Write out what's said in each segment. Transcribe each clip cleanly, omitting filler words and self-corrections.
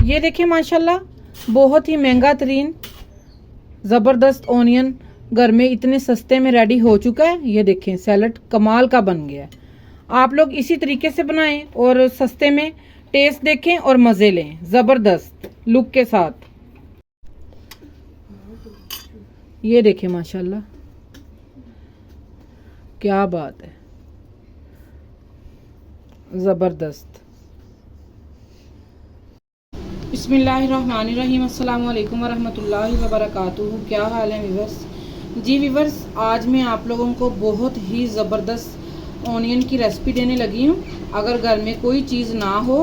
ये देखिए माशाल्लाह बहुत ही महंगा तरीन ज़बरदस्त ओनियन घर में इतने सस्ते में रेडी हो चुका है। ये देखें सैलड कमाल का बन गया है। आप लोग इसी तरीके से बनाएं और सस्ते में टेस्ट देखें और मज़े लें ज़बरदस्त लुक के साथ। ये देखें माशाल्लाह क्या बात है, ज़बरदस्त। बिस्मिल्लाहिर्रहमानिर्रहीम, अस्सलामु अलैकुम वरहमतुल्लाहि वबरकातुहू। क्या हाल है वीवर्स? जी वीवर्स, आज मैं आप लोगों को बहुत ही ज़बरदस्त ऑनियन की रेसिपी देने लगी हूँ। अगर घर में कोई चीज़ ना हो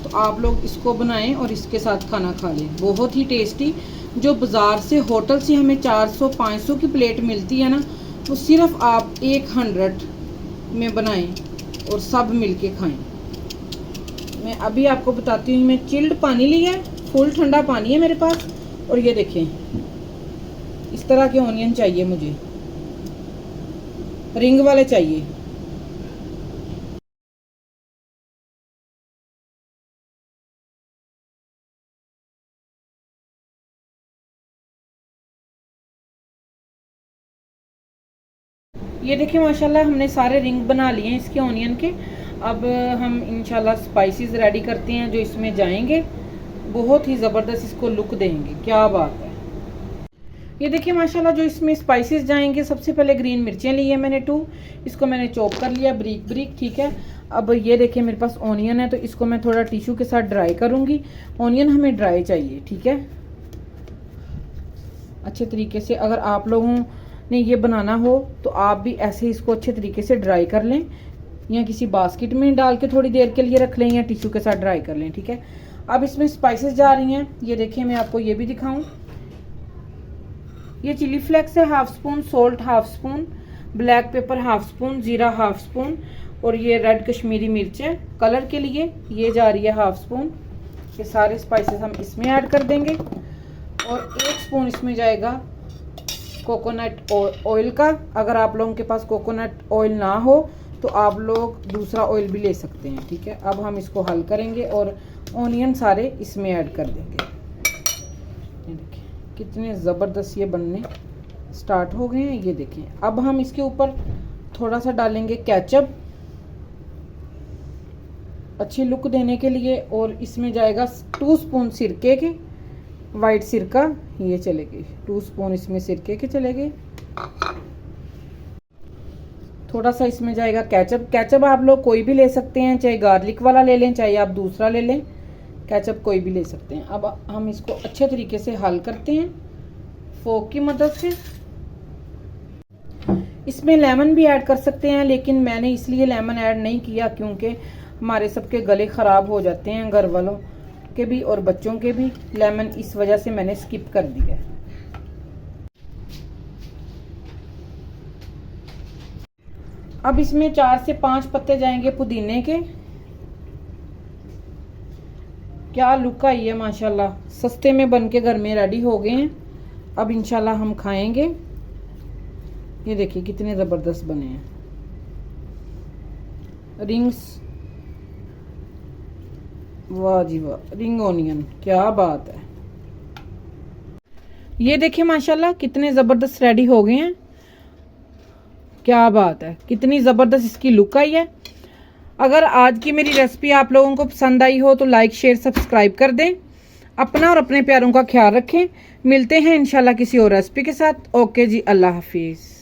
तो आप लोग इसको बनाएं और इसके साथ खाना खा लें। बहुत ही टेस्टी। जो बाज़ार से होटल से हमें 400-500 की प्लेट मिलती है ना, वो सिर्फ आप 100 में बनाएं और सब मिलके खाएं। मैं अभी आपको बताती हूँ। मैं चिल्ड पानी लिया है, फुल ठंडा पानी है मेरे पास। और ये देखें इस तरह के ऑनियन चाहिए मुझे, रिंग वाले चाहिए। ये देखिए माशाल्लाह हमने सारे रिंग बना लिए हैं इसके ऑनियन के। अब हम इंशाल्लाह स्पाइसेस रेडी करते हैं जो इसमें जाएंगे, बहुत ही ज़बरदस्त इसको लुक देंगे। क्या बात है। ये देखिए माशाल्लाह जो इसमें स्पाइसेस जाएंगे, सबसे पहले ग्रीन मिर्चें ली है मैंने 2, इसको मैंने चॉप कर लिया ब्रीक ब्रीक, ठीक है। अब ये देखिए मेरे पास ऑनियन है तो इसको मैं थोड़ा टिश्यू के साथ ड्राई करूँगी। ऑनियन हमें ड्राई चाहिए, ठीक है, अच्छे तरीके से। अगर आप लोगों ने ये बनाना हो तो आप भी ऐसे इसको अच्छे तरीके से ड्राई कर लें, या किसी बास्केट में डाल के थोड़ी देर के लिए रख लें, या टिश्यू के साथ ड्राई कर लें, ठीक है। अब इसमें स्पाइसेस जा रही हैं। ये देखिए मैं आपको ये भी दिखाऊं। ये चिली फ्लेक्स है ½ spoon, salt ½ spoon, black pepper ½ spoon, जीरा ½ स्पून, और ये रेड कश्मीरी मिर्च है कलर के लिए, ये जा रही है ½ स्पून। ये सारे स्पाइसेस हम इसमें ऐड कर देंगे। और 1 स्पून इसमें जाएगा कोकोनट ऑयल का। अगर आप लोगों के पास कोकोनट ऑयल ना हो तो आप लोग दूसरा ऑयल भी ले सकते हैं, ठीक है। अब हम इसको हल करेंगे और ऑनियन सारे इसमें ऐड कर देंगे। ये देखिए कितने ज़बरदस्त ये बनने स्टार्ट हो गए हैं। ये देखें अब हम इसके ऊपर थोड़ा सा डालेंगे केचप अच्छी लुक देने के लिए, और इसमें जाएगा 2 स्पून सिरके के, वाइट सिरका ये चलेगी, 2 स्पून इसमें सिरके के चलेंगे। थोड़ा सा इसमें जाएगा केचप। केचप आप लोग कोई भी ले सकते हैं, चाहे गार्लिक वाला ले लें चाहे आप दूसरा ले लें, केचप कोई भी ले सकते हैं। अब हम इसको अच्छे तरीके से हल करते हैं फोक की मदद से। इसमें लेमन भी ऐड कर सकते हैं, लेकिन मैंने इसलिए लेमन ऐड नहीं किया क्योंकि हमारे सबके गले ख़राब हो जाते हैं, घर वालों के भी और बच्चों के भी। लेमन इस वजह से मैंने स्किप कर दिया है। अब इसमें 4 से 5 पत्ते जाएंगे पुदीने के। क्या लुक आई है माशाल्लाह, सस्ते में बन के घर में रेडी हो गए हैं। अब इंशाल्लाह हम खाएंगे। ये देखिए कितने ज़बरदस्त बने हैं रिंग्स, वाह जी वाह, रिंग ऑनियन, क्या बात है। ये देखिए माशाल्लाह कितने ज़बरदस्त रेडी हो गए हैं। क्या बात है, कितनी ज़बरदस्त इसकी लुक आई है। अगर आज की मेरी रेसिपी आप लोगों को पसंद आई हो तो लाइक शेयर सब्सक्राइब कर दें। अपना और अपने प्यारों का ख्याल रखें। मिलते हैं इंशाल्लाह किसी और रेसिपी के साथ। ओके जी, अल्लाह हाफिज़।